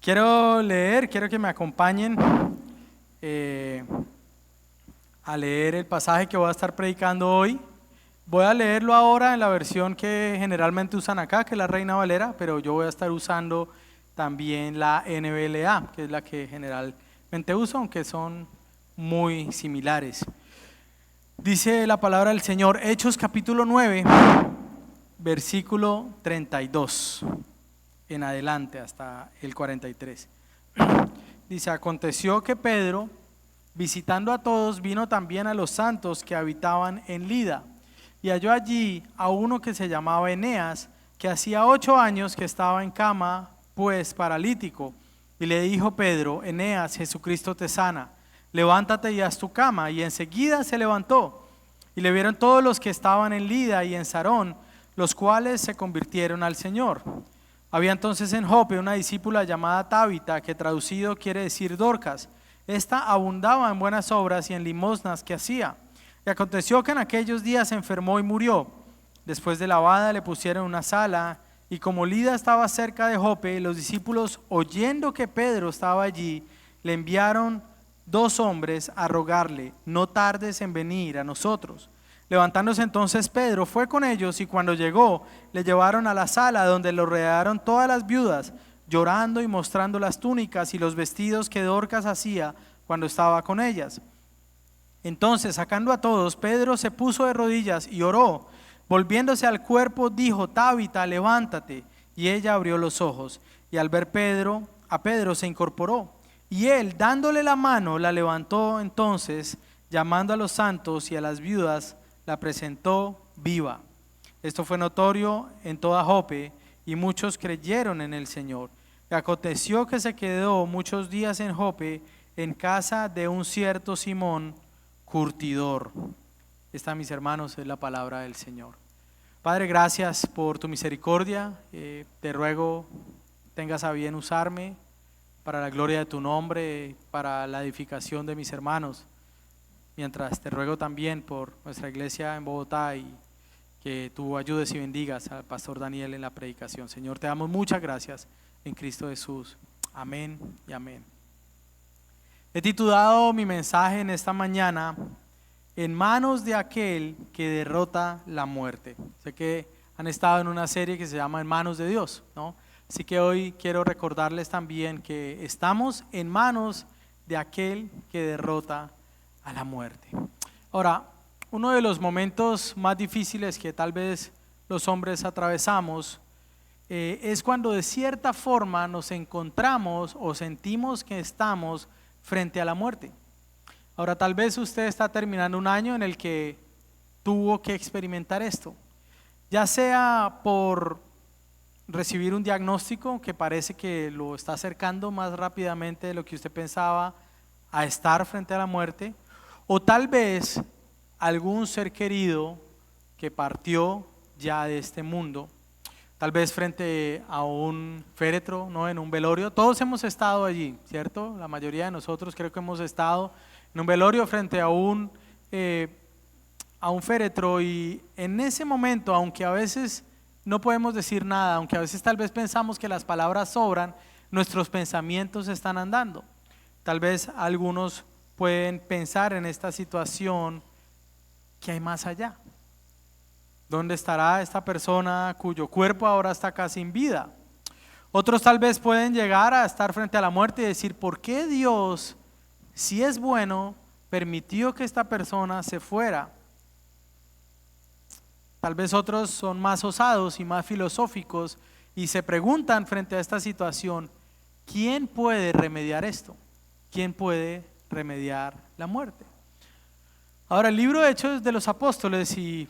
Quiero que me acompañen a leer el pasaje que voy a estar predicando hoy. Voy a leerlo ahora en la versión que generalmente usan acá, que es la Reina Valera, pero yo voy a estar usando también la NBLA, que es la que generalmente uso, aunque son muy similares. Dice la palabra del Señor, Hechos capítulo 9, versículo 32 en adelante hasta el 43. Dice, aconteció que Pedro, visitando a todos, vino también a los santos que habitaban en Lida, y halló allí a uno que se llamaba Eneas, que hacía 8 años que estaba en cama, pues paralítico. Y le dijo Pedro, Eneas, Jesucristo te sana, levántate y haz tu cama. Y enseguida se levantó. Y le vieron todos los que estaban en Lida y en Sarón, los cuales se convirtieron al Señor. Había entonces en Jope una discípula llamada Tabita, que traducido quiere decir Dorcas. Esta abundaba en buenas obras y en limosnas que hacía. Y aconteció que en aquellos días se enfermó y murió. Después de lavada le pusieron una sala, y como Lida estaba cerca de Jope, los discípulos, oyendo que Pedro estaba allí, le enviaron 2 hombres a rogarle, no tardes en venir a nosotros. Levantándose entonces Pedro fue con ellos, y cuando llegó le llevaron a la sala donde lo rodearon todas las viudas, llorando y mostrando las túnicas y los vestidos que Dorcas hacía cuando estaba con ellas. Entonces, sacando a todos, Pedro se puso de rodillas y oró. Volviéndose al cuerpo dijo, Tabita, levántate. Y ella abrió los ojos, y al ver a Pedro se incorporó. Y él, dándole la mano, la levantó. Entonces, llamando a los santos y a las viudas, la presentó viva. Esto fue notorio en toda Jope, y muchos creyeron en el Señor. Y aconteció que se quedó muchos días en Jope, en casa de un cierto Simón, curtidor. Esta, mis hermanos, es la palabra del Señor. Padre, gracias por tu misericordia. Te ruego tengas a bien usarme para la gloria de tu nombre, para la edificación de mis hermanos. Mientras te ruego también por nuestra iglesia en Bogotá, y que tú ayudes y bendigas al pastor Daniel en la predicación. Señor, te damos muchas gracias en Cristo Jesús. Amén y amén. He titulado mi mensaje en esta mañana, En manos de aquel que derrota la muerte. Sé que han estado en una serie que se llama En manos de Dios, ¿no? Así que hoy quiero recordarles también que estamos en manos de aquel que derrota a la muerte. Ahora, uno de los momentos más difíciles que tal vez los hombres atravesamos es cuando de cierta forma nos encontramos o sentimos que estamos frente a la muerte. Ahora, tal vez usted está terminando un año en el que tuvo que experimentar esto, ya sea por recibir un diagnóstico que parece que lo está acercando más rápidamente de lo que usted pensaba a estar frente a la muerte, o tal vez algún ser querido que partió ya de este mundo, tal vez frente a un féretro, ¿no? En un velorio. Todos hemos estado allí, ¿cierto? La mayoría de nosotros creo que hemos estado en un velorio frente a un féretro, y en ese momento, aunque a veces no podemos decir nada, aunque a veces tal vez pensamos que las palabras sobran, nuestros pensamientos están andando. Tal vez algunos pueden pensar en esta situación que hay más allá. ¿Dónde estará esta persona cuyo cuerpo ahora está casi sin vida? Otros tal vez pueden llegar a estar frente a la muerte y decir, ¿por qué Dios, si es bueno, permitió que esta persona se fuera? Tal vez otros son más osados y más filosóficos y se preguntan frente a esta situación, ¿quién puede remediar esto? ¿Quién puede remediar la muerte? Ahora, el libro de Hechos de los Apóstoles y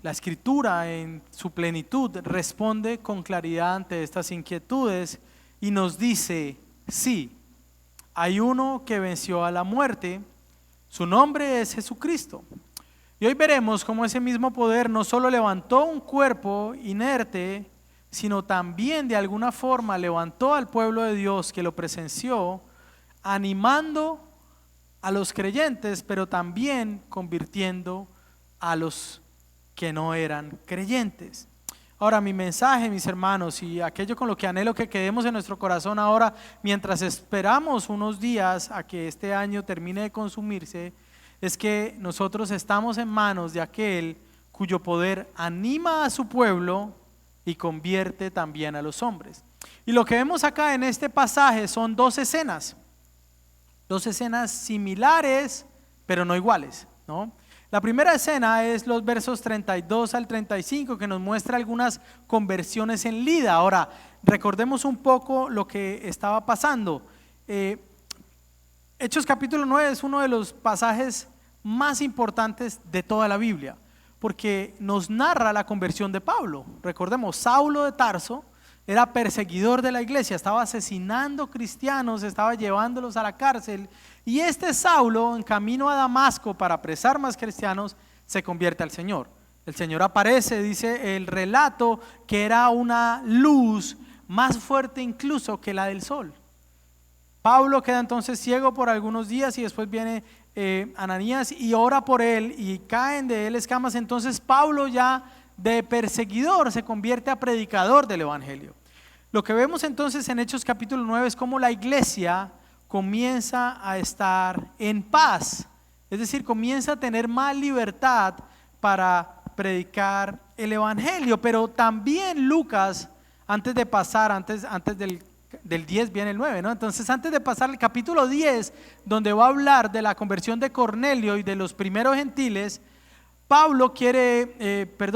la Escritura en su plenitud responde con claridad ante estas inquietudes y nos dice, sí, hay uno que venció a la muerte, su nombre es Jesucristo. Y hoy veremos cómo ese mismo poder no solo levantó un cuerpo inerte, sino también de alguna forma levantó al pueblo de Dios que lo presenció, animando a los creyentes, pero también convirtiendo a los que no eran creyentes. Ahora, mi mensaje, mis hermanos, y aquello con lo que anhelo que quedemos en nuestro corazón ahora, mientras esperamos unos días a que este año termine de consumirse, es que nosotros estamos en manos de aquel cuyo poder anima a su pueblo y convierte también a los hombres. Y lo que vemos acá en este pasaje son dos escenas similares, pero no iguales, ¿no? La primera escena es los versos 32 al 35, que nos muestra algunas conversiones en Lida. Ahora, recordemos un poco lo que estaba pasando. Hechos capítulo 9 es uno de los pasajes más importantes de toda la Biblia, porque nos narra la conversión de Pablo. Recordemos, Saulo de Tarso era perseguidor de la iglesia, estaba asesinando cristianos, estaba llevándolos a la cárcel, y este Saulo, en camino a Damasco para apresar más cristianos, se convierte al Señor. El Señor aparece, dice el relato, que era una luz más fuerte incluso que la del sol. Pablo queda entonces ciego por algunos días y después viene Ananías y ora por él y caen de él escamas. Entonces Pablo, ya de perseguidor, se convierte a predicador del evangelio. Lo que vemos entonces en Hechos capítulo 9 es cómo la iglesia comienza a estar en paz, es decir, comienza a tener más libertad para predicar el evangelio. Pero también Lucas, antes de pasar, antes del 10 viene el 9, ¿no? Entonces, antes de pasar al capítulo 10, donde va a hablar de la conversión de Cornelio y de los primeros gentiles,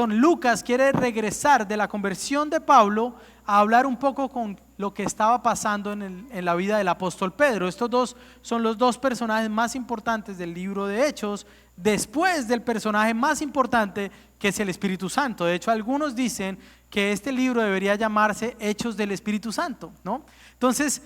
Lucas quiere regresar de la conversión de Pablo a hablar un poco con lo que estaba pasando en la vida del apóstol Pedro. Estos dos son los dos personajes más importantes del libro de Hechos, después del personaje más importante, que es el Espíritu Santo. De hecho, algunos dicen que este libro debería llamarse Hechos del Espíritu Santo, ¿no? Entonces,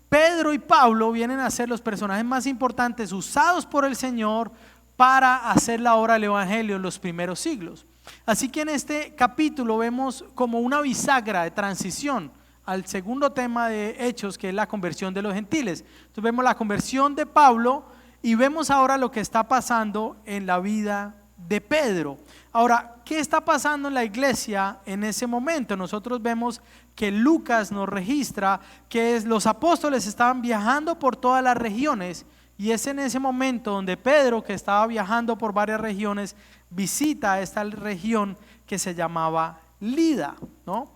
Pedro y Pablo vienen a ser los personajes más importantes usados por el Señor para hacer la obra del evangelio en los primeros siglos. Así que en este capítulo vemos como una bisagra de transición al segundo tema de Hechos, que es la conversión de los gentiles. Entonces vemos la conversión de Pablo y vemos ahora lo que está pasando en la vida de Pedro. Ahora, ¿qué está pasando en la iglesia en ese momento? Nosotros vemos que Lucas nos registra que los apóstoles estaban viajando por todas las regiones, y es en ese momento donde Pedro, que estaba viajando por varias regiones, visita esta región que se llamaba Lida, ¿no?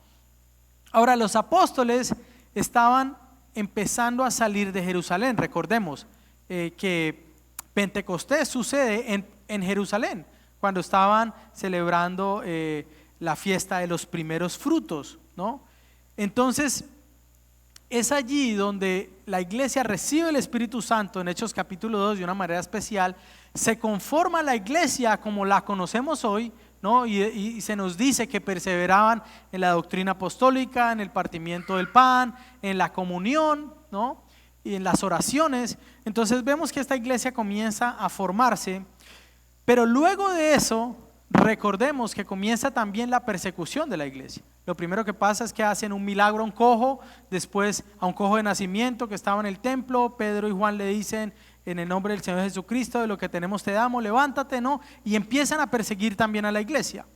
Ahora, los apóstoles estaban empezando a salir de Jerusalén. Recordemos que Pentecostés sucede en Jerusalén, cuando estaban celebrando la fiesta de los primeros frutos, ¿no? Entonces, es allí donde la iglesia recibe el Espíritu Santo. En Hechos capítulo 2, de una manera especial, se conforma la iglesia como la conocemos hoy, ¿no? Y se nos dice que perseveraban en la doctrina apostólica, en el partimiento del pan, en la comunión, ¿no? Y en las oraciones. Entonces vemos que esta iglesia comienza a formarse, pero luego de eso, recordemos que comienza también la persecución de la iglesia. Lo primero que pasa es que hacen un milagro a un cojo, después a un cojo de nacimiento que estaba en el templo. Pedro y Juan le dicen: en el nombre del Señor Jesucristo, de lo que tenemos te damos, levántate, ¿no? Y empiezan a perseguir también a la iglesia.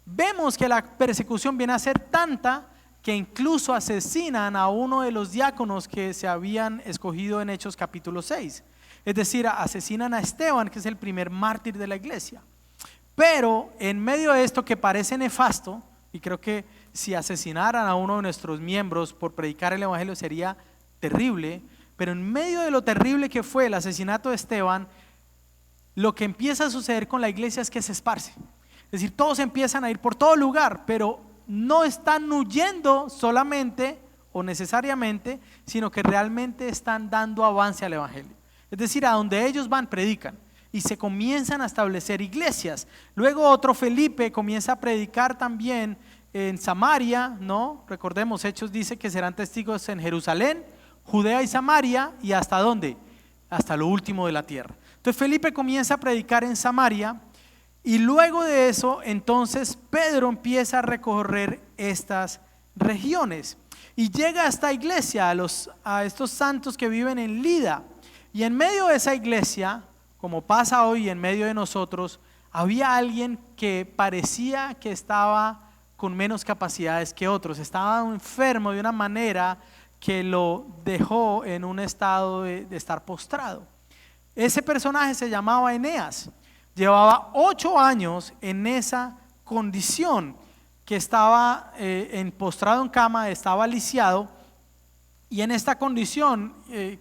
Vemos que la persecución viene a ser tanta que incluso asesinan a uno de los diáconos que se habían escogido en Hechos capítulo 6. Es decir, asesinan a Esteban, que es el primer mártir de la iglesia. Pero en medio de esto que parece nefasto, y creo que si asesinaran a uno de nuestros miembros por predicar el evangelio sería terrible, pero en medio de lo terrible que fue el asesinato de Esteban, lo que empieza a suceder con la iglesia es que se esparce. Es decir, todos empiezan a ir por todo lugar, pero no están huyendo solamente o necesariamente, sino que realmente están dando avance al evangelio. Es decir, a donde ellos van, predican. Y se comienzan a establecer iglesias. Luego otro Felipe comienza a predicar también en Samaria, ¿no? Recordemos, Hechos dice que serán testigos en Jerusalén, Judea y Samaria, ¿y hasta dónde? Hasta lo último de la tierra. Entonces Felipe comienza a predicar en Samaria, y luego de eso entonces Pedro empieza a recorrer estas regiones y llega a esta iglesia, a estos santos que viven en Lida. Y en medio de esa iglesia, como pasa hoy en medio de nosotros, había alguien que parecía que estaba con menos capacidades que otros. Estaba enfermo de una manera que lo dejó en un estado de estar postrado. Ese personaje se llamaba Eneas. Llevaba 8 años en esa condición, que estaba postrado en cama, estaba lisiado, y en esta condición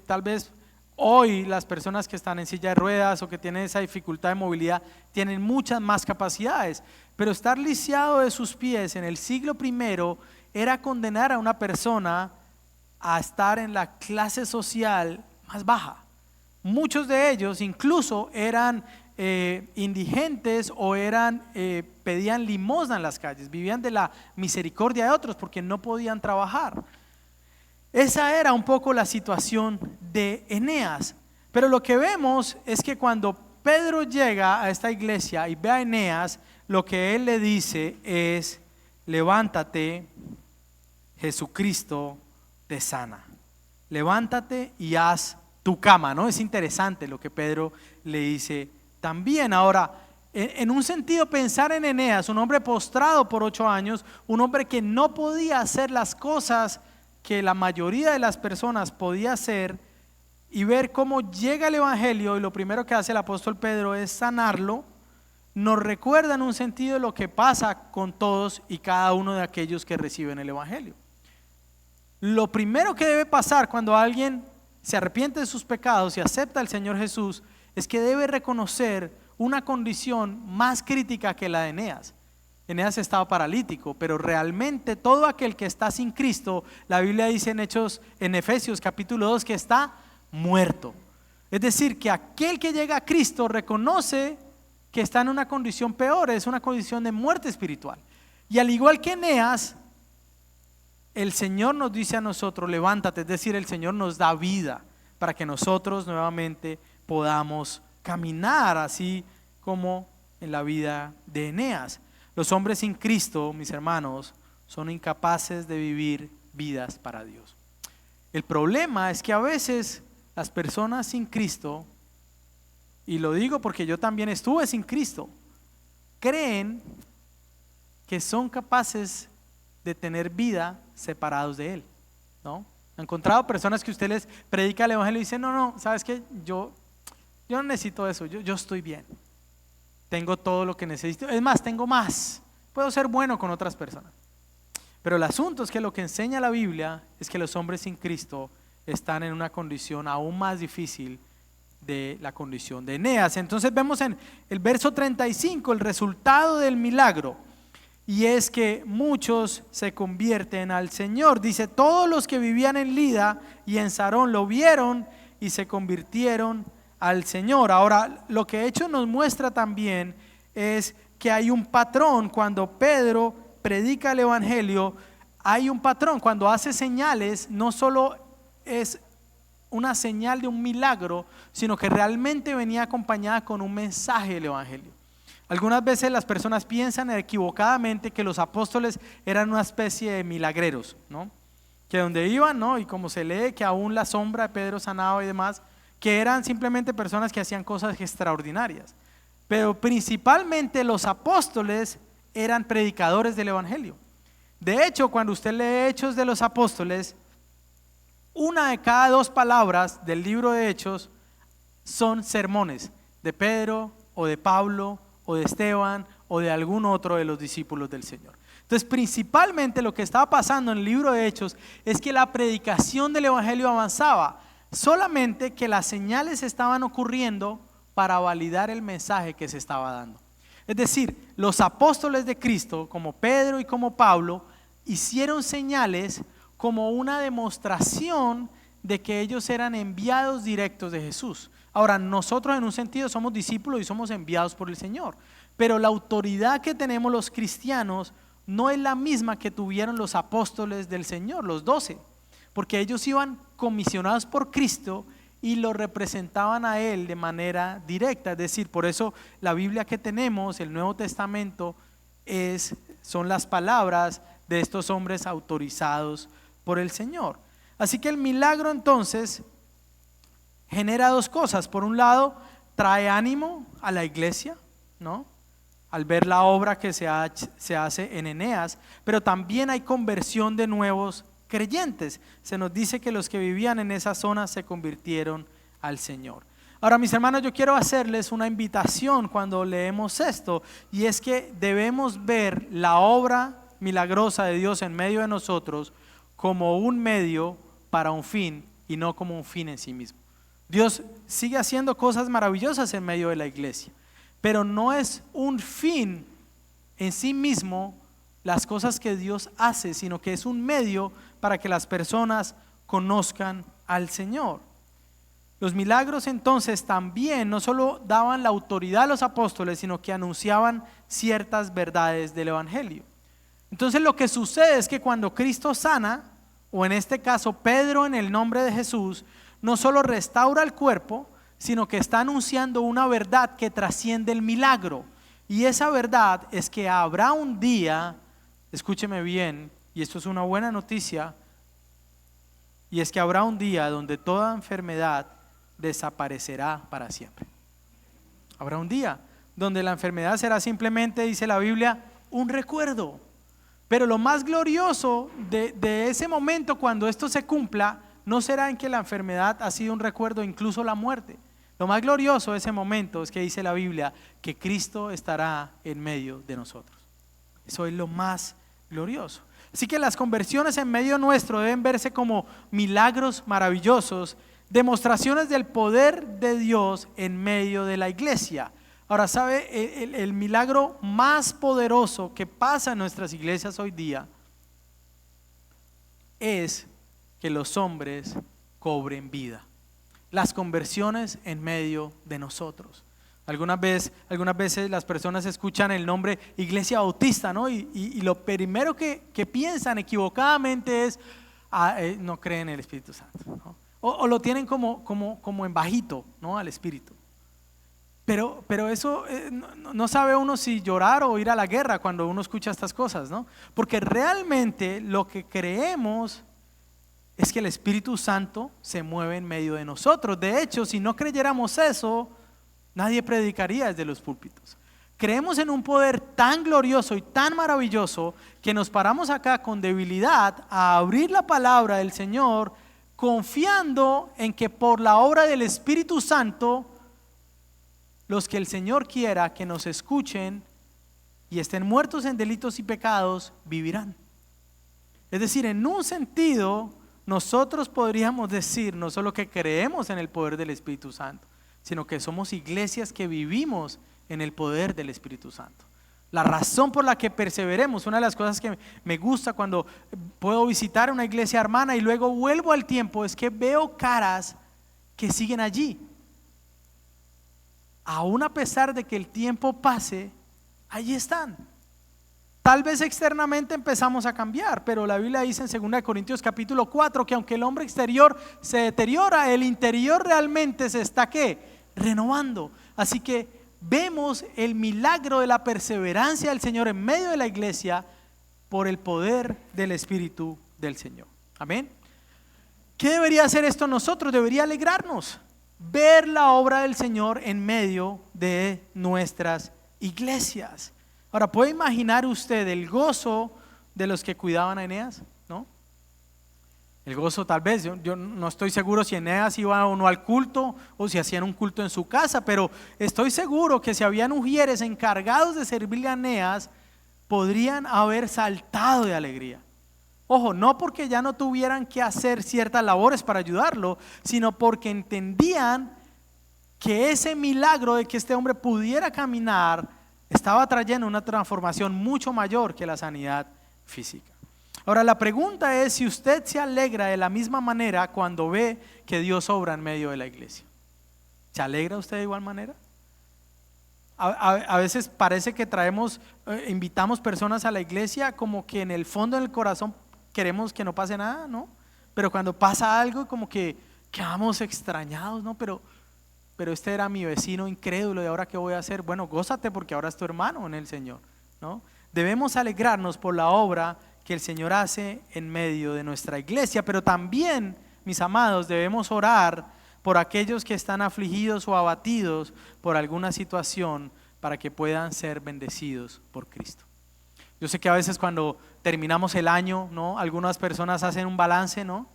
tal vez hoy las personas que están en silla de ruedas o que tienen esa dificultad de movilidad tienen muchas más capacidades, pero estar lisiado de sus pies en el siglo I era condenar a una persona a estar en la clase social más baja. Muchos de ellos incluso eran indigentes o pedían limosna en las calles, vivían de la misericordia de otros porque no podían trabajar. Esa era un poco la situación de Eneas. Pero lo que vemos es que cuando Pedro llega a esta iglesia y ve a Eneas, lo que él le dice es: levántate, Jesucristo te sana. Levántate y haz tu cama, ¿no? Es interesante lo que Pedro le dice también. Ahora, en un sentido, pensar en Eneas, un hombre postrado por 8 años, un hombre que no podía hacer las cosas que la mayoría de las personas podía hacer, y ver cómo llega el evangelio y lo primero que hace el apóstol Pedro es sanarlo, nos recuerda en un sentido lo que pasa con todos y cada uno de aquellos que reciben el evangelio. Lo primero que debe pasar cuando alguien se arrepiente de sus pecados y acepta al Señor Jesús es que debe reconocer una condición más crítica que la de Eneas. Eneas estaba paralítico, pero realmente todo aquel que está sin Cristo, la Biblia dice en Efesios capítulo 2 que está muerto. Es decir, que aquel que llega a Cristo reconoce que está en una condición peor, es una condición de muerte espiritual. Y al igual que Eneas, el Señor nos dice a nosotros: levántate, es decir, el Señor nos da vida para que nosotros nuevamente podamos caminar así como en la vida de Eneas. Los hombres sin Cristo, mis hermanos, son incapaces de vivir vidas para Dios. El problema es que a veces las personas sin Cristo, y lo digo porque yo también estuve sin Cristo, creen que son capaces de tener vida separados de Él, ¿no? ¿Han encontrado personas que usted les predica el evangelio y dicen: no, ¿sabes qué? Yo no necesito eso, yo estoy bien. Tengo todo lo que necesito, es más, tengo más, puedo ser bueno con otras personas. Pero el asunto es que lo que enseña la Biblia es que los hombres sin Cristo están en una condición aún más difícil de la condición de Eneas. Entonces vemos en el verso 35 el resultado del milagro, y es que muchos se convierten al Señor. Dice: todos los que vivían en Lida y en Sarón lo vieron y se convirtieron al Señor. Ahora, lo que Hechos nos muestra también es que hay un patrón. Cuando Pedro predica el evangelio, hay un patrón. Cuando hace señales, no solo es una señal de un milagro, sino que realmente venía acompañada con un mensaje del evangelio. Algunas veces las personas piensan equivocadamente que los apóstoles eran una especie de milagreros, ¿no? Que donde iban, ¿no? Y como se lee que aún la sombra de Pedro sanaba y demás, que eran simplemente personas que hacían cosas extraordinarias. Pero principalmente los apóstoles eran predicadores del evangelio. De hecho, cuando usted lee Hechos de los Apóstoles, 1 de cada 2 palabras del libro de Hechos son sermones de Pedro o de Pablo o de Esteban o de algún otro de los discípulos del Señor. Entonces, principalmente lo que estaba pasando en el libro de Hechos es que la predicación del evangelio avanzaba, solamente que las señales estaban ocurriendo para validar el mensaje que se estaba dando. Es decir, los apóstoles de Cristo, como Pedro y como Pablo, hicieron señales como una demostración de que ellos eran enviados directos de Jesús. Ahora, nosotros en un sentido somos discípulos y somos enviados por el Señor, pero la autoridad que tenemos los cristianos no es la misma que tuvieron los apóstoles del Señor, los 12, porque ellos iban comisionados por Cristo y lo representaban a Él de manera directa. Es decir, por eso la Biblia que tenemos, el Nuevo Testamento, son las palabras de estos hombres autorizados por el Señor. Así que el milagro entonces genera 2 cosas. Por un lado, trae ánimo a la iglesia, ¿no? al ver la obra que se hace en Eneas, pero también hay conversión de nuevos creyentes. Se nos dice que los que vivían en esa zona se convirtieron al Señor. Ahora, mis hermanos, yo quiero hacerles una invitación cuando leemos esto, y es que debemos ver la obra milagrosa de Dios en medio de nosotros como un medio para un fin y no como un fin en sí mismo. Dios sigue haciendo cosas maravillosas en medio de la iglesia, pero no es un fin en sí mismo las cosas que Dios hace, sino que es un medio para que las personas conozcan al Señor. Los milagros entonces también no solo daban la autoridad a los apóstoles, sino que anunciaban ciertas verdades del evangelio. Entonces lo que sucede es que cuando Cristo sana, o en este caso Pedro en el nombre de Jesús, no solo restaura el cuerpo, sino que está anunciando una verdad que trasciende el milagro. Y esa verdad es que habrá un día, escúcheme bien, y esto es una buena noticia, y es que habrá un día donde toda enfermedad desaparecerá para siempre. Habrá un día donde la enfermedad será simplemente, dice la Biblia, un recuerdo. Pero lo más glorioso de ese momento, cuando esto se cumpla, no será en que la enfermedad ha sido un recuerdo, incluso la muerte. Lo más glorioso de ese momento es que dice la Biblia que Cristo estará en medio de nosotros. Eso es lo más glorioso. Así que las conversiones en medio nuestro deben verse como milagros maravillosos, demostraciones del poder de Dios en medio de la iglesia. Ahora, ¿sabe? El milagro más poderoso que pasa en nuestras iglesias hoy día es que los hombres cobren vida. Las conversiones en medio de nosotros. Algunas veces las personas escuchan el nombre Iglesia Bautista, ¿no? Y lo primero que piensan equivocadamente es, no creen en el Espíritu Santo, ¿no? O lo tienen como en bajito, ¿no? Al Espíritu. Pero eso no sabe uno si llorar o ir a la guerra cuando uno escucha estas cosas, ¿no? Porque realmente lo que creemos es que el Espíritu Santo se mueve en medio de nosotros. De hecho, si no creyéramos eso, nadie predicaría desde los púlpitos. Creemos en un poder tan glorioso y tan maravilloso que nos paramos acá con debilidad a abrir la palabra del Señor, confiando en que por la obra del Espíritu Santo, los que el Señor quiera que nos escuchen y estén muertos en delitos y pecados, vivirán. Es decir, en un sentido, nosotros podríamos decir no solo que creemos en el poder del Espíritu Santo, sino que somos iglesias que vivimos en el poder del Espíritu Santo. La razón por la que perseveremos, una de las cosas que me gusta cuando puedo visitar una iglesia hermana y luego vuelvo al tiempo, es que veo caras que siguen allí. Aún a pesar de que el tiempo pase, allí están. Tal vez externamente empezamos a cambiar, pero la Biblia dice en 2 Corintios capítulo 4 que aunque el hombre exterior se deteriora, el interior realmente se está ¿qué? Renovando. Así que vemos el milagro de la perseverancia del Señor en medio de la iglesia por el poder del Espíritu del Señor. Amén. ¿Qué debería hacer esto nosotros? Debería alegrarnos. Ver la obra del Señor en medio de nuestras iglesias. Ahora, ¿puede imaginar usted el gozo de los que cuidaban a Eneas? ¿No? El gozo tal vez, yo no estoy seguro si Eneas iba o no al culto o si hacían un culto en su casa, pero estoy seguro que si habían ujieres encargados de servirle a Eneas, podrían haber saltado de alegría. Ojo, no porque ya no tuvieran que hacer ciertas labores para ayudarlo, sino porque entendían que ese milagro de que este hombre pudiera caminar estaba trayendo una transformación mucho mayor que la sanidad física. Ahora la pregunta es si usted se alegra de la misma manera cuando ve que Dios obra en medio de la iglesia. ¿Se alegra usted de igual manera? A veces parece que invitamos personas a la iglesia como que en el fondo del corazón queremos que no pase nada, ¿no? Pero cuando pasa algo como que quedamos extrañados, ¿no? Pero este era mi vecino incrédulo y ahora ¿qué voy a hacer? Bueno, gózate porque ahora es tu hermano en el Señor, ¿no? Debemos alegrarnos por la obra que el Señor hace en medio de nuestra iglesia, pero también, mis amados, debemos orar por aquellos que están afligidos o abatidos por alguna situación, para que puedan ser bendecidos por Cristo. Yo sé que a veces cuando terminamos el año, ¿no? Algunas personas hacen un balance, ¿no?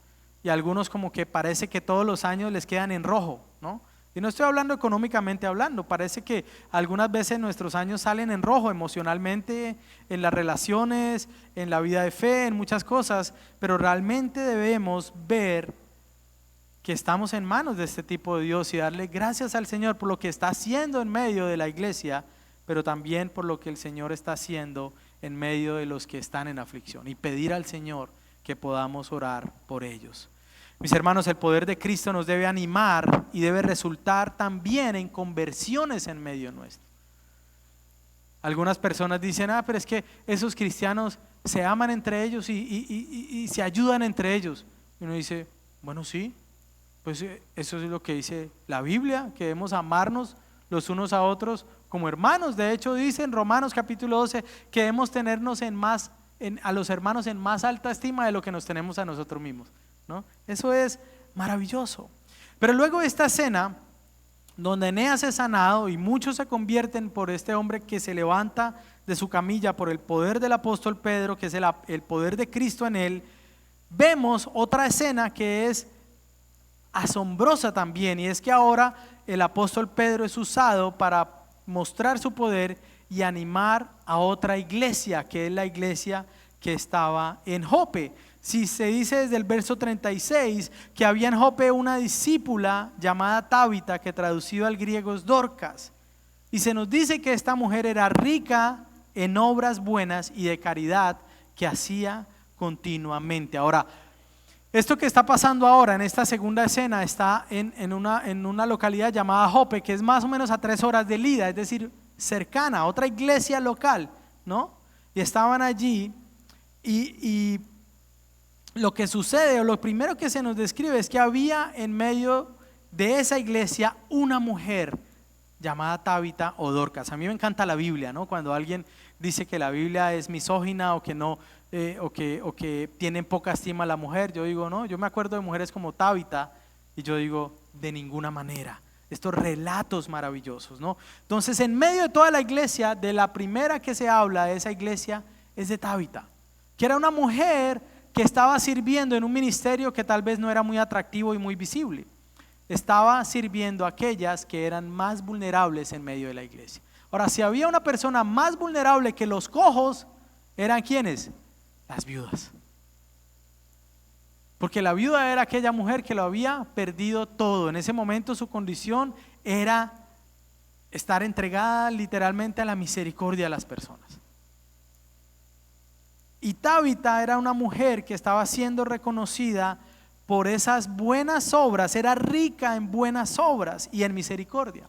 Y algunos como que parece que todos los años les quedan en rojo, ¿no? Y no estoy hablando económicamente hablando, parece que algunas veces nuestros años salen en rojo emocionalmente, en las relaciones, en la vida de fe, en muchas cosas, pero realmente debemos ver que estamos en manos de este tipo de Dios y darle gracias al Señor por lo que está haciendo en medio de la iglesia, pero también por lo que el Señor está haciendo en medio de los que están en aflicción, y pedir al Señor que podamos orar por ellos. Mis hermanos, el poder de Cristo nos debe animar y debe resultar también en conversiones en medio nuestro. Algunas personas dicen, pero es que esos cristianos se aman entre ellos y se ayudan entre ellos. Y uno dice, bueno, sí, pues eso es lo que dice la Biblia, que debemos amarnos los unos a otros como hermanos. De hecho dice en Romanos capítulo 12 que debemos tenernos a los hermanos en más alta estima de lo que nos tenemos a nosotros mismos, ¿no? Eso es maravilloso. Pero luego de esta escena donde Eneas es sanado y muchos se convierten por este hombre que se levanta de su camilla por el poder del apóstol Pedro, que es el poder de Cristo en él, vemos otra escena que es asombrosa también, y es que ahora el apóstol Pedro es usado para mostrar su poder y animar a otra iglesia, que es la iglesia que estaba en Jope. Si se dice desde el verso 36 que había en Jope una discípula llamada Tabita, que traducido al griego es Dorcas, y se nos dice que esta mujer era rica en obras buenas y de caridad que hacía continuamente. Ahora, esto que está pasando ahora en esta segunda escena está en una localidad llamada Jope, que es más o menos a 3 horas de Lida, es decir, cercana a otra iglesia local, ¿no? Y estaban allí y lo que sucede, o lo primero que se nos describe, es que había en medio de esa iglesia una mujer llamada Tabita o Dorcas. A mí me encanta la Biblia, ¿no? Cuando alguien dice que la Biblia es misógina o que no, o que tienen poca estima a la mujer, yo digo, no, yo me acuerdo de mujeres como Tabita y yo digo, de ninguna manera. Estos relatos maravillosos, ¿no? Entonces, en medio de toda la iglesia, de la primera que se habla de esa iglesia es de Tabita, que era una mujer que estaba sirviendo en un ministerio que tal vez no era muy atractivo y muy visible. Estaba sirviendo a aquellas que eran más vulnerables en medio de la iglesia. Ahora, si había una persona más vulnerable que los cojos, ¿eran quiénes? Las viudas. Porque la viuda era aquella mujer que lo había perdido todo. En ese momento su condición era estar entregada literalmente a la misericordia de las personas. Y Tabita era una mujer que estaba siendo reconocida por esas buenas obras, era rica en buenas obras y en misericordia.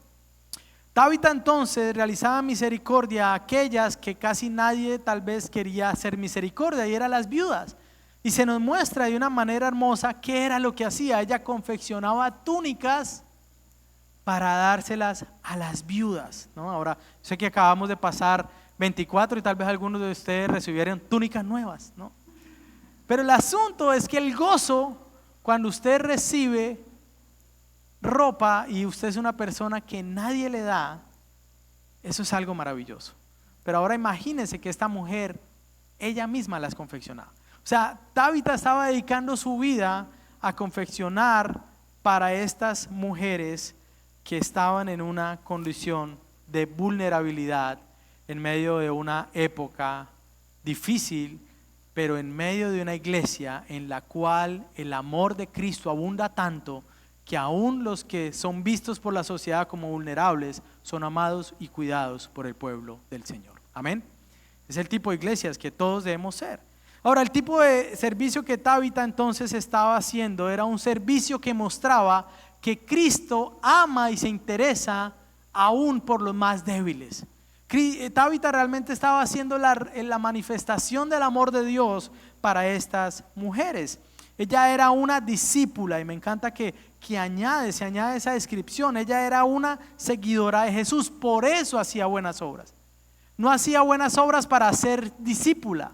Tabita entonces realizaba misericordia a aquellas que casi nadie tal vez quería hacer misericordia, y eran las viudas. Y se nos muestra de una manera hermosa qué era lo que hacía. Ella confeccionaba túnicas para dárselas a las viudas, ¿no? Ahora, sé que acabamos de pasar 24 y tal vez algunos de ustedes recibieron túnicas nuevas, ¿no? Pero el asunto es que el gozo, cuando usted recibe ropa y usted es una persona que nadie le da, eso es algo maravilloso. Pero ahora imagínense que esta mujer, ella misma las confeccionaba. O sea, Tabita estaba dedicando su vida a confeccionar para estas mujeres que estaban en una condición de vulnerabilidad en medio de una época difícil, pero en medio de una iglesia en la cual el amor de Cristo abunda tanto que aún los que son vistos por la sociedad como vulnerables son amados y cuidados por el pueblo del Señor. Amén. Es el tipo de iglesias que todos debemos ser. Ahora, el tipo de servicio que Tabita entonces estaba haciendo era un servicio que mostraba que Cristo ama y se interesa aún por los más débiles. Tabita realmente estaba haciendo la manifestación del amor de Dios para estas mujeres. Ella era una discípula, y me encanta que se añade esa descripción. Ella era una seguidora de Jesús, por eso hacía buenas obras. No hacía buenas obras para ser discípula,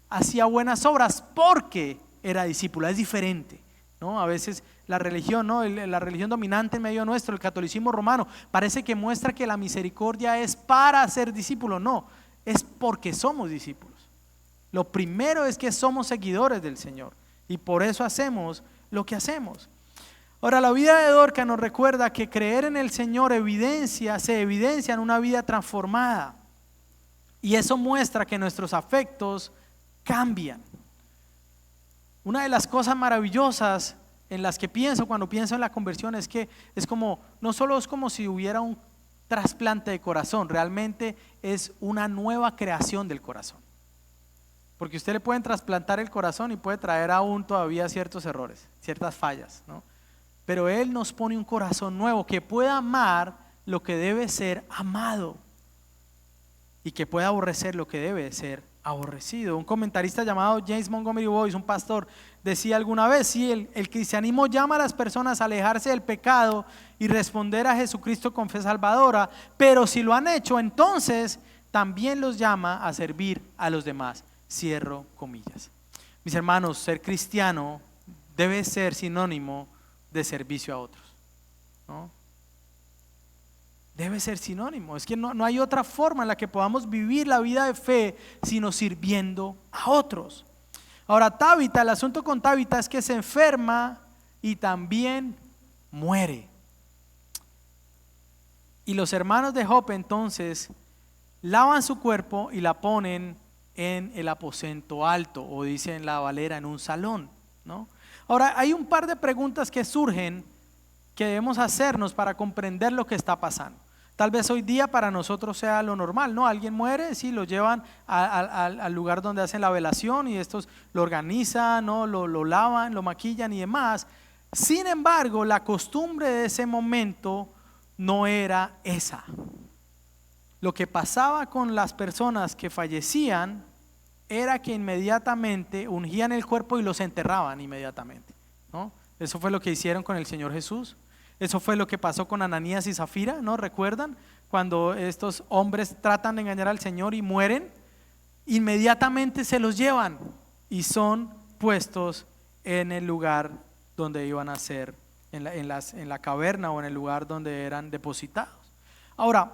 hacía buenas obras porque era discípula. Es diferente, ¿no? A veces la religión, ¿no? La religión dominante en medio nuestro, el catolicismo romano, parece que muestra que la misericordia es para ser discípulo. No, es porque somos discípulos. Lo primero es que somos seguidores del Señor y por eso hacemos lo que hacemos. Ahora, la vida de Dorcas nos recuerda que creer en el Señor se evidencia en una vida transformada, y eso muestra que nuestros afectos cambian. Una de las cosas maravillosas en las que pienso cuando pienso en la conversión es que no solo es como si hubiera un trasplante de corazón, realmente es una nueva creación del corazón. Porque usted le pueden trasplantar el corazón y puede traer aún todavía ciertos errores, ciertas fallas, ¿no? Pero Él nos pone un corazón nuevo que pueda amar lo que debe ser amado y que pueda aborrecer lo que debe ser aborrecido. Un comentarista llamado James Montgomery Boyce, un pastor, decía alguna vez: sí, el cristianismo llama a las personas a alejarse del pecado y responder a Jesucristo con fe salvadora, pero si lo han hecho, entonces también los llama a servir a los demás. Cierro comillas. Mis hermanos, ser cristiano debe ser sinónimo de servicio a otros, ¿no? Debe ser sinónimo. Es que no hay otra forma en la que podamos vivir la vida de fe sino sirviendo a otros. Ahora, Tabita, el asunto con Tabita es que se enferma y también muere. Y los hermanos de Jope entonces lavan su cuerpo y la ponen en el aposento alto, o dice en la Valera, en un salón, ¿no? Ahora, hay un par de preguntas que surgen que debemos hacernos para comprender lo que está pasando. Tal vez hoy día para nosotros sea lo normal, ¿no? Alguien muere, sí, lo llevan al lugar donde hacen la velación y estos lo organizan, ¿no? Lo lavan, lo maquillan y demás. Sin embargo, la costumbre de ese momento no era esa. Lo que pasaba con las personas que fallecían era que inmediatamente ungían el cuerpo y los enterraban inmediatamente, ¿no? Eso fue lo que hicieron con el Señor Jesús. Eso fue lo que pasó con Ananías y Zafira, ¿no? ¿Recuerdan? Cuando estos hombres tratan de engañar al Señor y mueren, inmediatamente se los llevan y son puestos en el lugar donde iban a ser, en la caverna o en el lugar donde eran depositados. Ahora,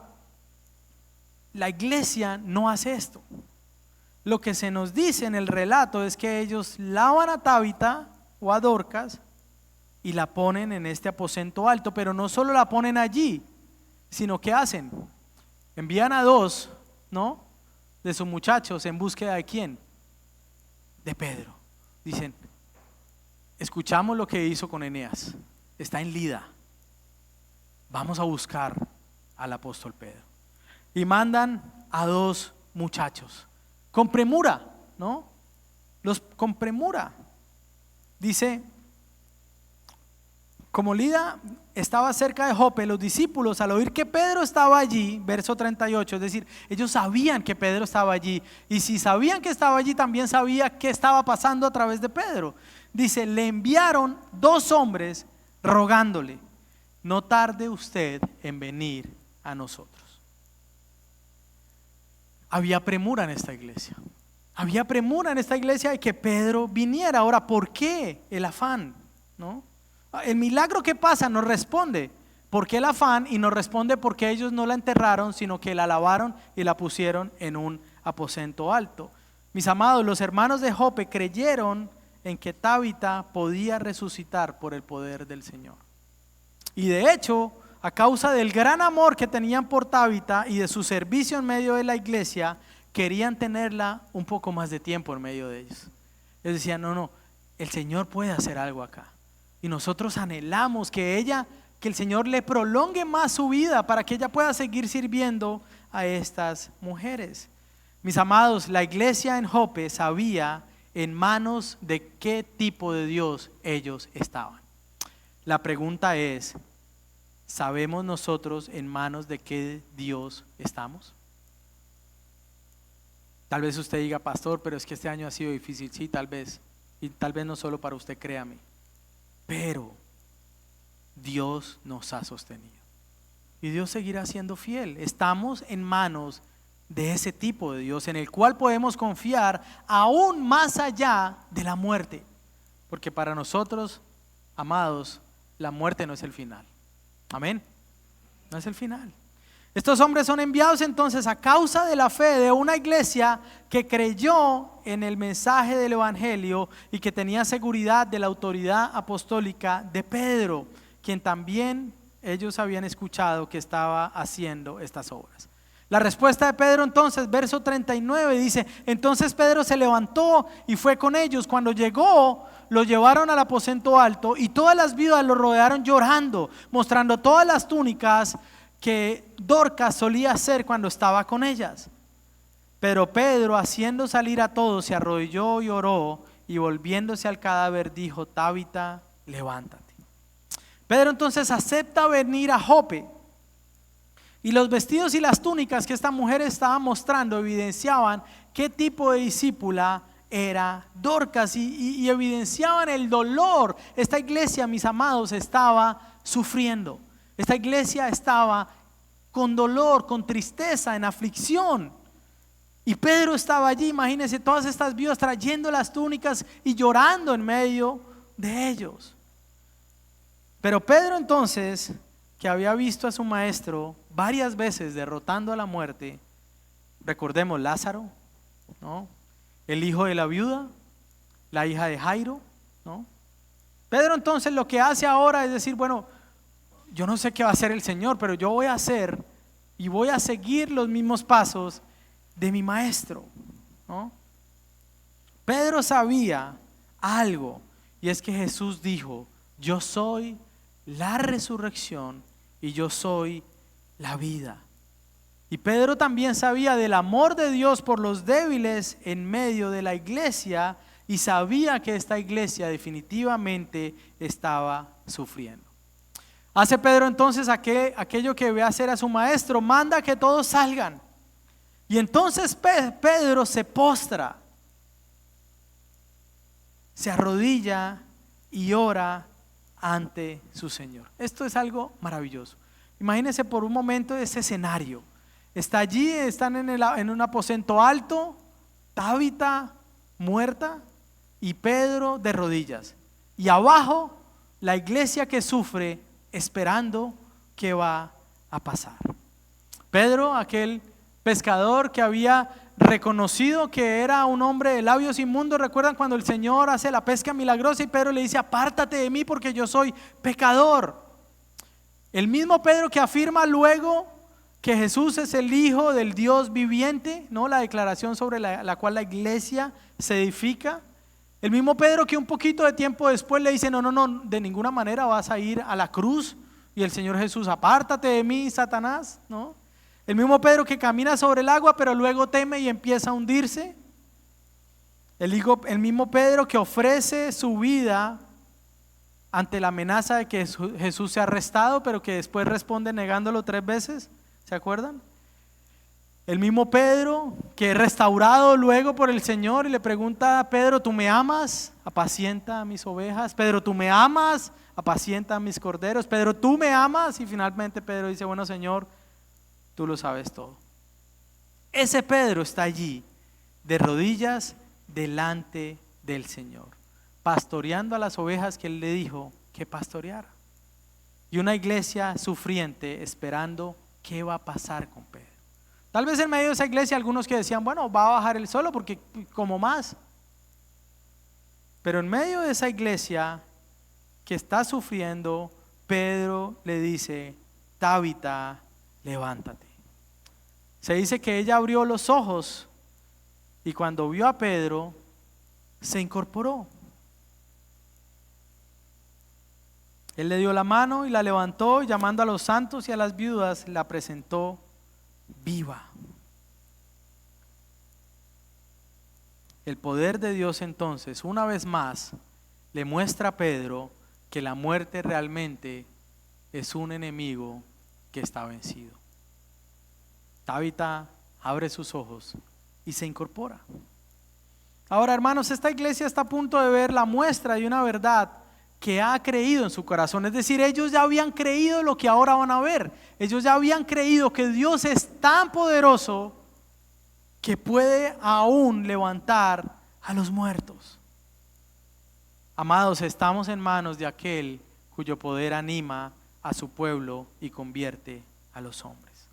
la iglesia no hace esto. Lo que se nos dice en el relato es que ellos lavan a Tabita o a Dorcas y la ponen en este aposento alto, pero no solo la ponen allí, sino que hacen, envían a 2, ¿no?, de sus muchachos en búsqueda de ¿quién? De Pedro. Dicen: escuchamos lo que hizo con Eneas, está en Lida, vamos a buscar al apóstol Pedro. Y mandan a 2 muchachos con premura, ¿no? Con premura. Dice: como Lida estaba cerca de Jope, los discípulos, al oír que Pedro estaba allí, verso 38, es decir, ellos sabían que Pedro estaba allí, y si sabían que estaba allí, también sabía qué estaba pasando a través de Pedro. Dice: le enviaron 2 hombres rogándole: no tarde usted en venir a nosotros. Había premura en esta iglesia. Había premura en esta iglesia de que Pedro viniera. Ahora, ¿por qué el afán? ¿No? El milagro que pasa nos responde por qué el afán, y nos responde por qué ellos no la enterraron, sino que la lavaron y la pusieron en un aposento alto. Mis amados, los hermanos de Jope creyeron en que Tabita podía resucitar por el poder del Señor. Y de hecho, a causa del gran amor que tenían por Tabita y de su servicio en medio de la iglesia, querían tenerla un poco más de tiempo en medio de ellos. Ellos decían: no, el Señor puede hacer algo acá. Y nosotros anhelamos que el Señor le prolongue más su vida para que ella pueda seguir sirviendo a estas mujeres. Mis amados, la iglesia en Jope sabía en manos de qué tipo de Dios ellos estaban. La pregunta es: ¿sabemos nosotros en manos de qué Dios estamos? Tal vez usted diga: pastor, pero es que este año ha sido difícil. Sí, tal vez, y tal vez no solo para usted, créame, pero Dios nos ha sostenido y Dios seguirá siendo fiel. Estamos en manos de ese tipo de Dios en el cual podemos confiar aún más allá de la muerte, porque para nosotros, amados, la muerte no es el final. Amén. No es el final. Estos hombres son enviados entonces a causa de la fe de una iglesia que creyó en el mensaje del evangelio y que tenía seguridad de la autoridad apostólica de Pedro, quien también ellos habían escuchado que estaba haciendo estas obras. La respuesta de Pedro entonces, verso 39 dice: entonces Pedro se levantó y fue con ellos. Cuando llegó, lo llevaron al aposento alto y todas las viudas lo rodearon llorando, mostrando todas las túnicas que Dorcas solía hacer cuando estaba con ellas. Pero Pedro, haciendo salir a todos, se arrodilló y oró, y volviéndose al cadáver dijo: Tabita, levántate. Pedro entonces acepta venir a Jope, y los vestidos y las túnicas que esta mujer estaba mostrando evidenciaban qué tipo de discípula era Dorcas, y evidenciaban el dolor. Esta iglesia, mis amados, estaba sufriendo. Esta iglesia estaba con dolor, con tristeza, en aflicción. Y Pedro estaba allí, imagínense, todas estas viudas trayendo las túnicas y llorando en medio de ellos. Pero Pedro entonces, que había visto a su maestro varias veces derrotando a la muerte, recordemos Lázaro, ¿no? El hijo de la viuda, la hija de Jairo, ¿no? Pedro entonces lo que hace ahora es decir: bueno, yo no sé qué va a hacer el Señor, pero yo voy a hacer y voy a seguir los mismos pasos de mi maestro, ¿no? Pedro sabía algo, y es que Jesús dijo: yo soy la resurrección y yo soy la vida. Y Pedro también sabía del amor de Dios por los débiles en medio de la iglesia, y sabía que esta iglesia definitivamente estaba sufriendo. Hace Pedro entonces aquello que ve hacer a su maestro: manda que todos salgan. Y entonces Pedro se postra, se arrodilla y ora ante su Señor. Esto es algo maravilloso. Imagínense por un momento ese escenario. Está allí, están en un aposento alto, Tabita muerta y Pedro de rodillas. Y abajo la iglesia que sufre, esperando qué va a pasar. Pedro, aquel pescador que había reconocido que era un hombre de labios inmundos. ¿Recuerdan cuando el Señor hace la pesca milagrosa y Pedro le dice: apártate de mí porque yo soy pecador? El mismo Pedro que afirma luego que Jesús es el Hijo del Dios viviente, ¿no? La declaración sobre la cual la iglesia se edifica. El mismo Pedro que un poquito de tiempo después le dice: no, de ninguna manera vas a ir a la cruz. Y el Señor Jesús: apártate de mí, Satanás, ¿no? El mismo Pedro que camina sobre el agua, pero luego teme y empieza a hundirse. El mismo Pedro que ofrece su vida ante la amenaza de que Jesús sea arrestado, pero que después responde negándolo 3 veces. ¿Se acuerdan? El mismo Pedro que es restaurado luego por el Señor y le pregunta a Pedro: ¿tú me amas? Apacienta a mis ovejas. Pedro, ¿tú me amas? Apacienta a mis corderos. Pedro, ¿tú me amas? Y finalmente Pedro dice: bueno, Señor, tú lo sabes todo. Ese Pedro está allí de rodillas delante del Señor, pastoreando a las ovejas que Él le dijo que pastoreara. Y una iglesia sufriente esperando qué va a pasar con Pedro. Tal vez en medio de esa iglesia algunos que decían: bueno, va a bajar él solo porque como más. Pero en medio de esa iglesia que está sufriendo, Pedro le dice: Tabita, levántate. Se dice que ella abrió los ojos y cuando vio a Pedro se incorporó. Él le dio la mano y la levantó, y llamando a los santos y a las viudas la presentó viva. El poder de Dios entonces una vez más le muestra a Pedro que la muerte realmente es un enemigo que está vencido. Tabita abre sus ojos y se incorpora. Ahora, hermanos, esta iglesia está a punto de ver la muestra de una verdad que ha creído en su corazón. Es decir, ellos ya habían creído lo que ahora van a ver. Ellos ya habían creído que Dios es tan poderoso que puede aún levantar a los muertos. Amados, estamos en manos de aquel cuyo poder anima a su pueblo y convierte a los hombres.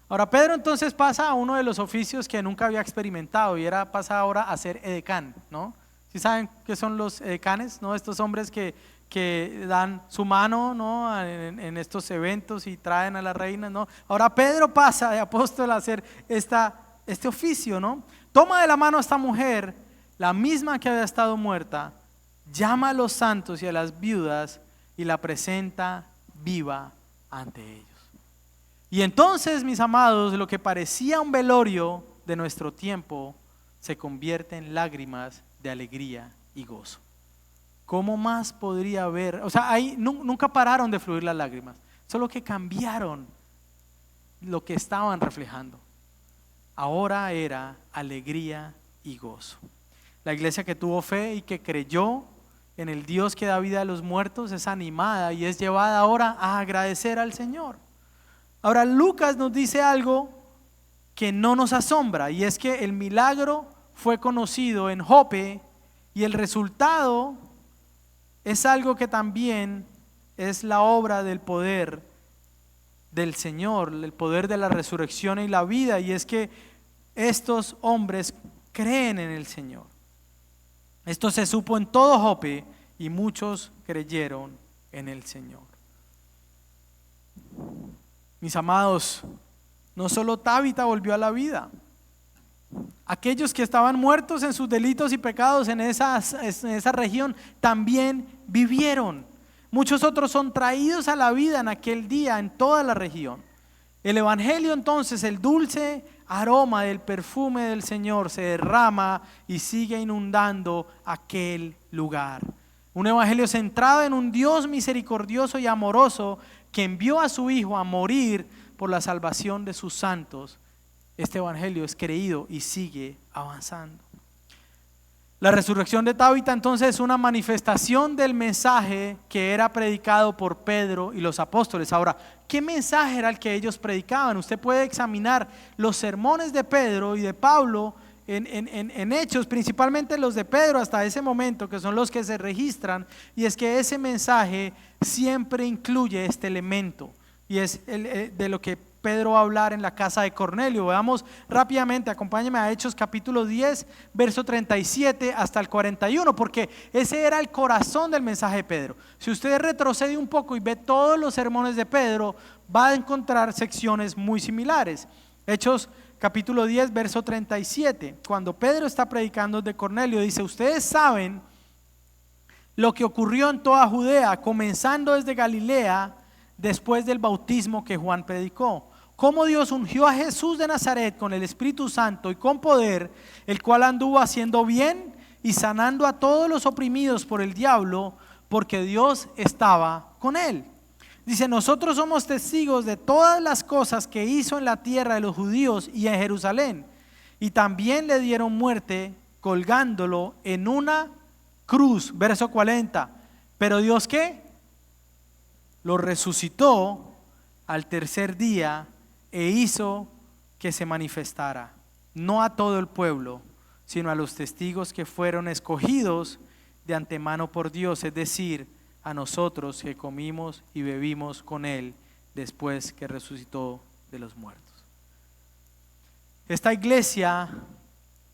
Ahora Pedro entonces pasa a uno de los oficios que nunca había experimentado y pasa ahora a ser edecán, ¿no? ¿Sí saben qué son los edecanes, ¿no? Estos hombres que dan su mano, ¿no? en estos eventos y traen a la reina, ¿no? Ahora Pedro pasa de apóstol a hacer este oficio, ¿no? Toma de la mano a esta mujer, la misma que había estado muerta, llama a los santos y a las viudas y la presenta viva ante ellos. Y entonces, mis amados, lo que parecía un velorio de nuestro tiempo se convierte en lágrimas de alegría y gozo. ¿Cómo más podría haber? O sea, ahí nunca pararon de fluir las lágrimas, solo que cambiaron lo que estaban reflejando. Ahora era alegría y gozo. La iglesia que tuvo fe y que creyó en el Dios que da vida a los muertos es animada y es llevada ahora a agradecer al Señor. Ahora Lucas nos dice algo que no nos asombra, y es que el milagro fue conocido en Jope y el resultado es algo que también es la obra del poder del Señor, el poder de la resurrección y la vida, y es que estos hombres creen en el Señor. Esto se supo en todo Jope y muchos creyeron en el Señor. Mis amados, no solo Tabita volvió a la vida. Aquellos que estaban muertos en sus delitos y pecados en esa región también vivieron. Muchos otros son traídos a la vida en aquel día en toda la región. El evangelio entonces, el dulce aroma del perfume del Señor se derrama y sigue inundando aquel lugar. Un evangelio centrado en un Dios misericordioso y amoroso que envió a su Hijo a morir por la salvación de sus santos. Este evangelio es creído y sigue avanzando. La resurrección de Tabita entonces es una manifestación del mensaje que era predicado por Pedro y los apóstoles. Ahora, ¿qué mensaje era el que ellos predicaban? Usted puede examinar los sermones de Pedro y de Pablo en Hechos, principalmente los de Pedro hasta ese momento, que son los que se registran, y es que ese mensaje siempre incluye este elemento, y es de lo que Pedro va a hablar en la casa de Cornelio. Veamos rápidamente, acompáñenme a Hechos capítulo 10, verso 37 hasta el 41, porque ese era el corazón del mensaje de Pedro. Si usted retrocede un poco y ve todos los sermones de Pedro, va a encontrar secciones muy similares. Hechos capítulo 10, verso 37, cuando Pedro está predicando de Cornelio, dice: ustedes saben lo que ocurrió en toda Judea, comenzando desde Galilea, después del bautismo que Juan predicó, cómo Dios ungió a Jesús de Nazaret con el Espíritu Santo y con poder, el cual anduvo haciendo bien y sanando a todos los oprimidos por el diablo, porque Dios estaba con él. Dice: nosotros somos testigos de todas las cosas que hizo en la tierra de los judíos y en Jerusalén, y también le dieron muerte colgándolo en una cruz. Verso 40, pero Dios, ¿qué? Lo resucitó al tercer día e hizo que se manifestara, no a todo el pueblo, sino a los testigos que fueron escogidos de antemano por Dios, es decir, a nosotros que comimos y bebimos con él después que resucitó de los muertos. Esta iglesia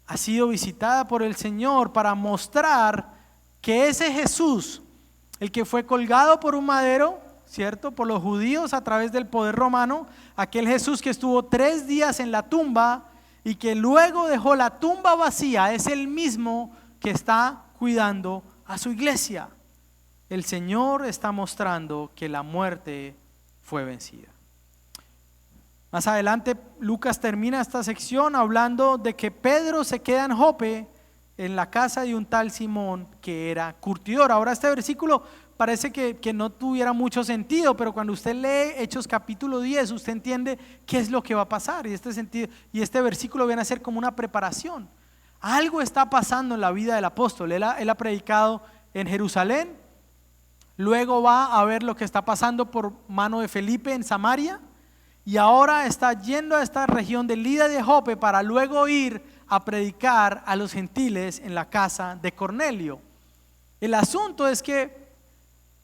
ha sido visitada por el Señor para mostrar que ese Jesús, el que fue colgado por un madero, ¿cierto?, por los judíos a través del poder romano, aquel Jesús que estuvo 3 días en la tumba y que luego dejó la tumba vacía, es el mismo que está cuidando a su iglesia. El Señor está mostrando que la muerte fue vencida. Más adelante Lucas termina esta sección hablando de que Pedro se queda en Jope, en la casa de un tal Simón que era curtidor. Ahora este versículo parece que no tuviera mucho sentido, pero cuando usted lee Hechos capítulo 10, usted entiende qué es lo que va a pasar, y este versículo viene a ser como una preparación. Algo está pasando en la vida del apóstol. Él ha predicado en Jerusalén, luego va a ver lo que está pasando por mano de Felipe en Samaria, y ahora está yendo a esta región de Lida de Jope para luego ir a predicar a los gentiles en la casa de Cornelio. El asunto es que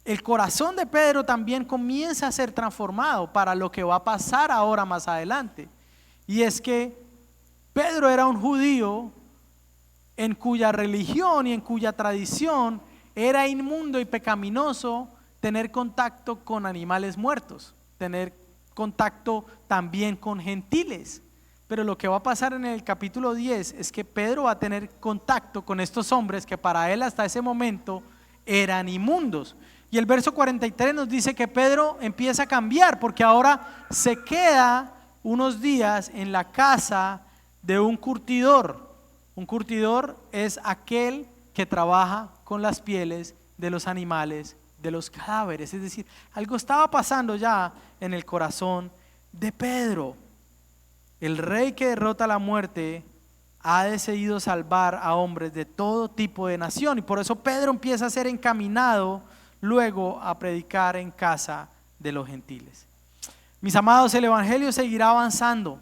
el corazón de Pedro también comienza a ser transformado para lo que va a pasar ahora más adelante. Y es que Pedro era un judío en cuya religión y en cuya tradición era inmundo y pecaminoso tener contacto con animales muertos, tener contacto también con gentiles. Pero lo que va a pasar en el capítulo 10 es que Pedro va a tener contacto con estos hombres que para él hasta ese momento eran inmundos. Y el verso 43 nos dice que Pedro empieza a cambiar porque ahora se queda unos días en la casa de un curtidor. Un curtidor es aquel que trabaja con las pieles de los animales, de los cadáveres. Es decir, algo estaba pasando ya en el corazón de Pedro. El rey que derrota la muerte ha decidido salvar a hombres de todo tipo de nación, y por eso Pedro empieza a ser encaminado luego a predicar en casa de los gentiles. Mis amados, el evangelio seguirá avanzando.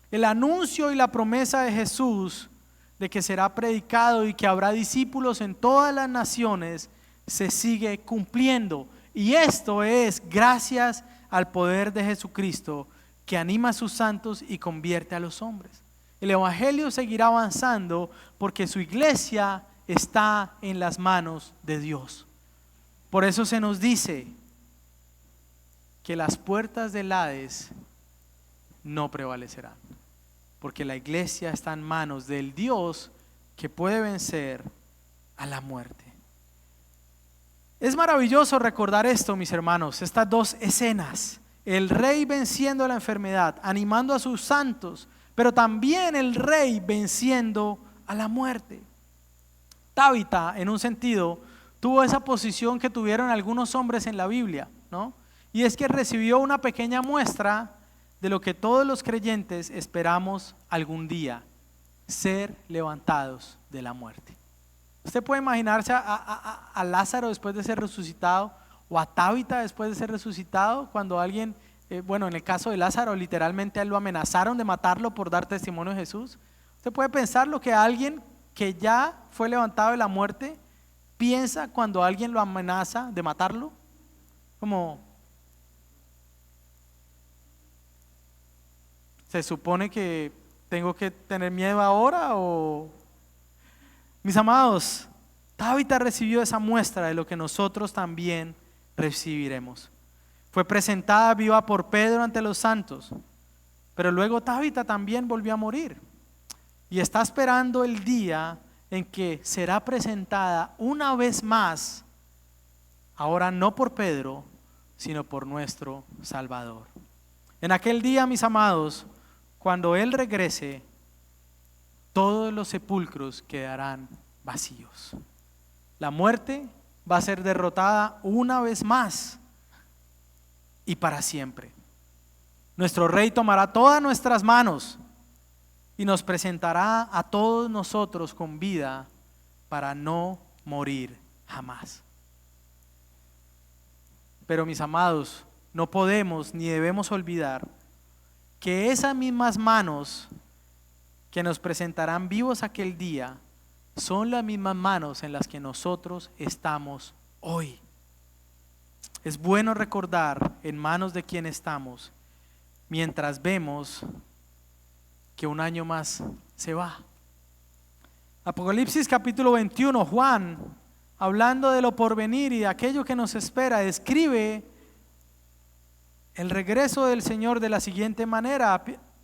El anuncio y la promesa de Jesús de que será predicado y que habrá discípulos en todas las naciones se sigue cumpliendo, y esto es gracias al poder de Jesucristo que anima a sus santos y convierte a los hombres. El evangelio seguirá avanzando porque su iglesia está en las manos de Dios. Por eso se nos dice que las puertas del Hades no prevalecerán, porque la iglesia está en manos del Dios que puede vencer a la muerte. Es maravilloso recordar esto, mis hermanos, estas dos escenas: el rey venciendo la enfermedad, animando a sus santos, pero también el rey venciendo a la muerte. Tabita, en un sentido, tuvo esa posición que tuvieron algunos hombres en la Biblia, ¿no? Y es que recibió una pequeña muestra de lo que todos los creyentes esperamos algún día: ser levantados de la muerte. Usted puede imaginarse a Lázaro después de ser resucitado, o a Tabita después de ser resucitado, cuando alguien, bueno, en el caso de Lázaro, literalmente a él lo amenazaron de matarlo por dar testimonio de Jesús. Usted puede pensar lo que alguien que ya fue levantado de la muerte piensa cuando alguien lo amenaza de matarlo. Como, ¿se supone que tengo que tener miedo ahora? O, mis amados, Tabita recibió esa muestra de lo que nosotros también recibiremos. Fue presentada viva por Pedro ante los santos, pero luego Tabita también volvió a morir y está esperando el día en que será presentada una vez más, ahora no por Pedro, sino por nuestro Salvador. En aquel día, mis amados, cuando Él regrese, todos los sepulcros quedarán vacíos. La muerte va a ser derrotada una vez más y para siempre. Nuestro Rey tomará todas nuestras manos y nos presentará a todos nosotros con vida para no morir jamás. Pero, mis amados, no podemos ni debemos olvidar que esas mismas manos que nos presentarán vivos aquel día son las mismas manos en las que nosotros estamos hoy. Es bueno recordar en manos de quién estamos mientras vemos que un año más se va. Apocalipsis capítulo 21, Juan, hablando de lo porvenir y de aquello que nos espera, describe el regreso del Señor de la siguiente manera.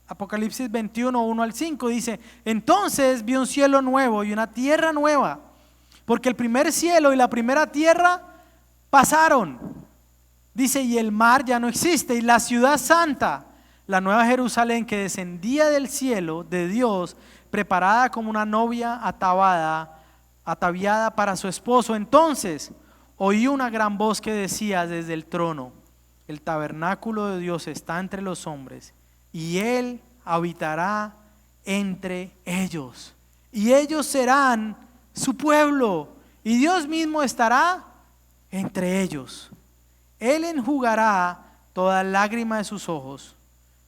Apocalipsis 21, 1 al 5 dice: entonces vi un cielo nuevo y una tierra nueva, porque el primer cielo y la primera tierra pasaron. Dice: y el mar ya no existe, y la ciudad santa, la nueva Jerusalén, que descendía del cielo de Dios, preparada como una novia ataviada para su esposo. Entonces oí una gran voz que decía desde el trono: el tabernáculo de Dios está entre los hombres, y Él habitará entre ellos, y ellos serán su pueblo, y Dios mismo estará entre ellos. Él enjugará toda lágrima de sus ojos.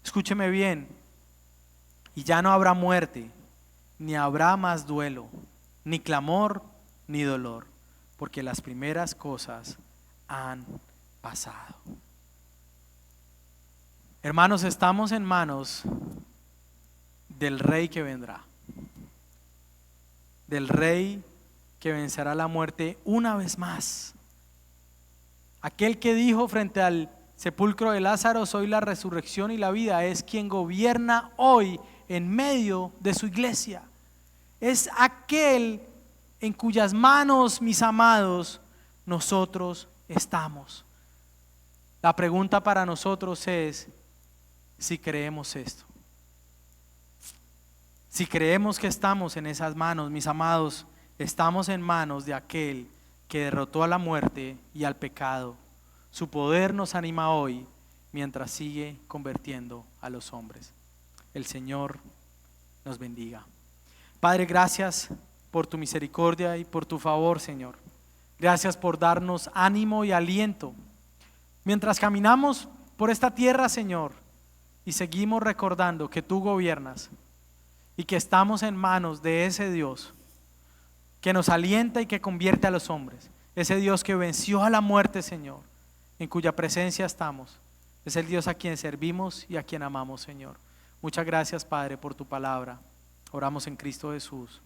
Escúcheme bien: y ya no habrá muerte, ni habrá más duelo, ni clamor, ni dolor, porque las primeras cosas han pasado. Hermanos, estamos en manos del Rey que vendrá, del Rey que vencerá la muerte una vez más. Aquel que dijo frente al sepulcro de Lázaro: soy la resurrección y la vida, es quien gobierna hoy en medio de su iglesia. Es aquel en cuyas manos, mis amados, nosotros estamos. La pregunta para nosotros es si creemos esto. Si creemos que estamos en esas manos, mis amados, estamos en manos de aquel que derrotó a la muerte y al pecado. Su poder nos anima hoy mientras sigue convirtiendo a los hombres. El Señor nos bendiga. Padre, gracias por tu misericordia y por tu favor, Señor. Gracias por darnos ánimo y aliento mientras caminamos por esta tierra, Señor, y seguimos recordando que tú gobiernas y que estamos en manos de ese Dios que nos alienta y que convierte a los hombres. Ese Dios que venció a la muerte, Señor, en cuya presencia estamos. Es el Dios a quien servimos y a quien amamos, Señor. Muchas gracias, Padre, por tu palabra. Oramos en Cristo Jesús.